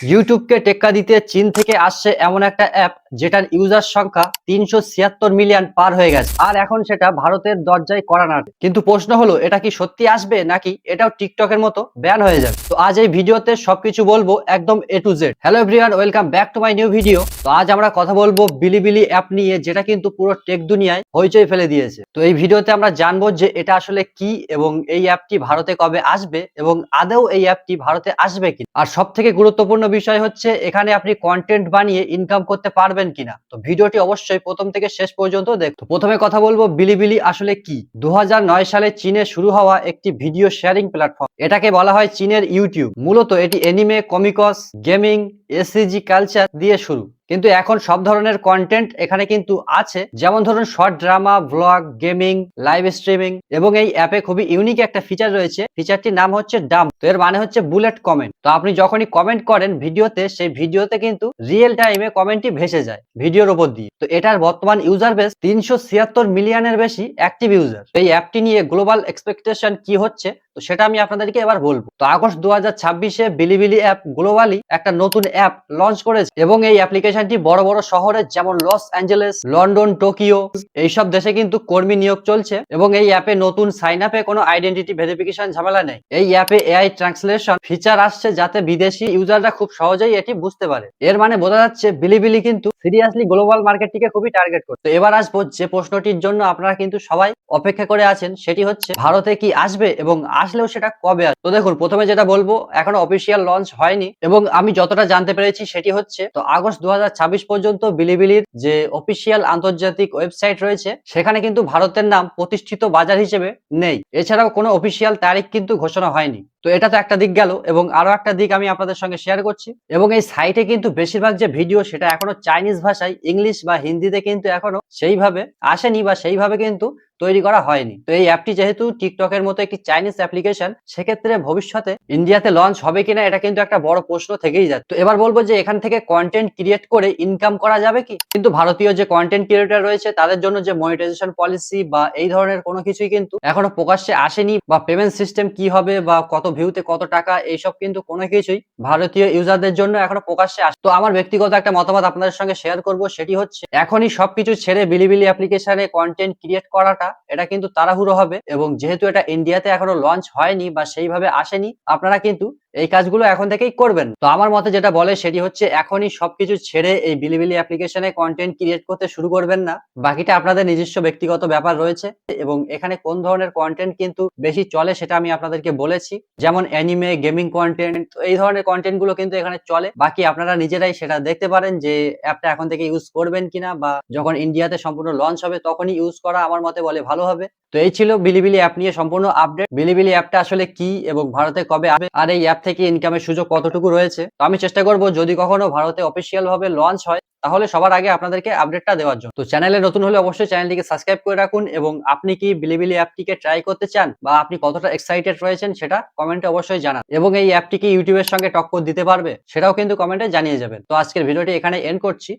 ইউটিউবকে টেক্কা দিতে চীন থেকে আসছে এমন একটা অ্যাপ যেটার ইউজার সংখ্যা ৩৭৬ মিলিয়ন পার হয়ে গেছে, আর এখন সেটা ভারতের দরজায় কড়া নাড়ছে। কিন্তু প্রশ্ন হলো, এটা কি সত্যি আসবে নাকি এটাও টিকটকের মতো ব্যান হয়ে যাবে? তো আজ এই ভিডিওতে সবকিছু বলবো একদম A to Z. Hello everyone, welcome back to my new video. তো আজ আমরা কথা বলবো বিলিবিলি অ্যাপ নিয়ে, যেটা কিন্তু পুরো টেক দুনিয়ায় হইচই ফেলে দিয়েছে। তো এই ভিডিওতে আমরা জানবো যে এটা আসলে কি, এবং এই অ্যাপটি ভারতে কবে আসবে, এবং আদৌ এই অ্যাপটি ভারতে আসবে কি। আর সব থেকে গুরুত্বপূর্ণ বিষয় হচ্ছে এখানে আপনি কন্টেন্ট বানিয়ে ইনকাম করতে পারবেন কিনা। তো ভিডিওটি অবশ্যই প্রথম থেকে শেষ পর্যন্ত দেখুন। প্রথমে কথা বলবো বিলিবিলি আসলে কি। 2009 সালে চীনে শুরু হওয়া একটি ভিডিও শেয়ারিং প্ল্যাটফর্ম। এটাকে বলা হয় চীনের ইউটিউব। মূলত এটি anime, comics, gaming, SCG culture দিয়ে শুরু, কিন্তু এখন সব ধরনের কন্টেন্ট এখানে কিন্তু আছে। যেমন ধরুন short drama, vlog, gaming, live streaming. এবং এই অ্যাপে খুবই ইউনিক একটা ফিচার রয়েছে, ফিচারটির নাম হচ্ছে ডাম্প। তো এর মানে হচ্ছে বুলেট কমেন্ট। তো আপনি যখনই কমেন্ট করেন ভিডিওতে, সেই ভিডিওতে কিন্তু রিয়েল টাইমে কমেন্টটি ভেসে যায় ভিডিওর উপর দিয়ে। তো এটার বর্তমান ইউজার বেস ৩৭৬ মিলিয়নের বেশি অ্যাক্টিভ ইউজার। এই অ্যাপটি নিয়ে গ্লোবাল এক্সপেকটেশন কি হচ্ছে, তো সেটা আমি আপনাদেরকে এবার বলবো। তো আগস্ট 2026-এ বিলিবিলি অ্যাপ গ্লোবালি একটা নতুন অ্যাপ লঞ্চ করেছে, এবং এই অ্যাপ্লিকেশনটি বড় বড় শহরে যেমন লস অ্যাঞ্জেলেস, লন্ডন, টোকিও এইসব দেশে কিন্তু কর্মী নিয়োগ চলছে। এবং এই অ্যাপে নতুন সাইন আপে কোনো আইডেন্টিটি ভেরিফিকেশন ঝামেলা নেই। এই অ্যাপে এআই ট্রান্সলেশন ফিচার আসছে, যাতে বিদেশি ইউজাররা খুব সহজেই এটি বুঝতে পারে। এর মানে বোঝা যাচ্ছে বিলিবিলি কিন্তু সিরিয়াসলি গ্লোবাল মার্কেটটিকে খুবই টার্গেট করছে। তো এবার আসবো যে প্রশ্নটির জন্য আপনারা কিন্তু সবাই অপেক্ষা করে আছেন, সেটি হচ্ছে ভারতে কি আসবে, এবং আসলেও সেটা কবে আসবে। তো দেখুন, প্রথমে যেটা বলবো, এখনো অফিসিয়াল লঞ্চ হয়নি, এবং আমি যতটা জানতে পেরেছি সেটি হচ্ছে, তো আগস্ট 2026 পর্যন্ত বিলিবিলির যে অফিসিয়াল আন্তর্জাতিক ওয়েবসাইট রয়েছে, সেখানে কিন্তু ভারতের নাম প্রতিষ্ঠিত বাজার হিসেবে নেই। এছাড়াও কোনো অফিসিয়াল তারিখ কিন্তু ঘোষণা হয়নি। তো এটা তো একটা দিক গেল, এবং আরো একটা দিক আমি আপনাদের সঙ্গে শেয়ার করছি। এবং এই সাইটে কিন্তু বেশিরভাগ যে ভিডিও, সেটা এখনো চাইনিজ ভাষায়, ইংলিশ বা হিন্দিতে কিন্তু এখনো সেইভাবে আসেনি, বা সেইভাবে কিন্তু তৈরি করা হয়নি। তো এই অ্যাপটি যেহেতু টিকটকের মতো একটি চাইনিজ অ্যাপ্লিকেশন, সেক্ষেত্রে ভবিষ্যতে ইন্ডিয়াতে লঞ্চ হবে কিনা, এটা কিন্তু একটা বড় প্রশ্ন থেকেই যাচ্ছে। তো এবার বলবো যে এখান থেকে কন্টেন্ট ক্রিয়েট করে ইনকাম করা যাবে কি। কিন্তু ভারতীয় যে কন্টেন্ট ক্রিয়েটর রয়েছে, তাদের জন্য যে মনিটাইজেশন পলিসি বা এই ধরনের কোনো কিছুই কিন্তু এখনো প্রকাশ্যে আসেনি, বা পেমেন্ট সিস্টেম কি হবে, বা কত ভিউতে কত টাকা, এইসব কিন্তু কোনো কিছুই ভারতীয় ইউজারদের জন্য এখনো প্রকাশ্যে আসে। তো আমার ব্যক্তিগত একটা মতামত আপনাদের সঙ্গে শেয়ার করব, সেটি হচ্ছে এখনই সবকিছু ছেড়ে বিলিবিলি অ্যাপ্লিকেশনে কন্টেন্ট ক্রিয়েট করাটা, এটা কিন্তু তাড়াহুড়ো হবে। এবং যেহেতু এটা ইন্ডিয়াতে এখনো লঞ্চ হয়নি বা সেইভাবে আসেনি, আপনারা কিন্তু এই কাজগুলো এখন থেকেই করবেন। তো আমার মতে যেটা বলে সেটি হচ্ছে, এখনই সবকিছু ছেড়ে এই বিলিবিলি অ্যাপ্লিকেশনে কন্টেন্ট ক্রিয়েট করতে শুরু করবেন না। বাকিটা আপনাদের নিজস্ব ব্যক্তিগত ব্যাপার রয়েছে। এবং এখানে কোন ধরনের কন্টেন্ট কিন্তু বেশি চলে, সেটা আমি আপনাদেরকে বলেছি। যেমন অ্যানিমে, গেমিং কন্টেন্ট, এই ধরনের কন্টেন্ট গুলো কিন্তু এখানে চলে। বাকি আপনারা নিজেরাই সেটা দেখতে পারেন যে অ্যাপটা এখন থেকে ইউজ করবেন কিনা, বা যখন ইন্ডিয়াতে সম্পূর্ণ লঞ্চ হবে তখনই ইউজ করা আমার মতে বলে ভালো হবে। তো এই ছিল বিলিবিলি অ্যাপ নিয়ে সম্পূর্ণ আপডেট। বিলিবিলি অ্যাপটা আসলে কি, এবং ভারতে কবে আসবে, আর এই অ্যাপ থেকে ইনকামের সুযোগ কতটুকু রয়েছে। তো আমি চেষ্টা করব যদি কখনো ভারতে অফিসিয়াল ভাবে লঞ্চ হয়, তাহলে সবার আগে আপনাদেরকে আপডেটটা দেওয়ার জন্য। তো চ্যানেলে নতুন হলে অবশ্যই চ্যানেলটিকে সাবস্ক্রাইব করে রাখুন। এবং আপনি কি বিলিবিলি অ্যাপটিকে ট্রাই করতে চান, বা আপনি কতটা এক্সাইটেড রয়েছেন, সেটা কমেন্টে অবশ্যই জানান। এবং এই অ্যাপটি কি ইউটিউবের সঙ্গে টক্কর দিতে পারবে, সেটাও কিন্তু কমেন্টে জানিয়ে যাবেন। তো আজকের ভিডিওটি এখানে এন্ড করছি।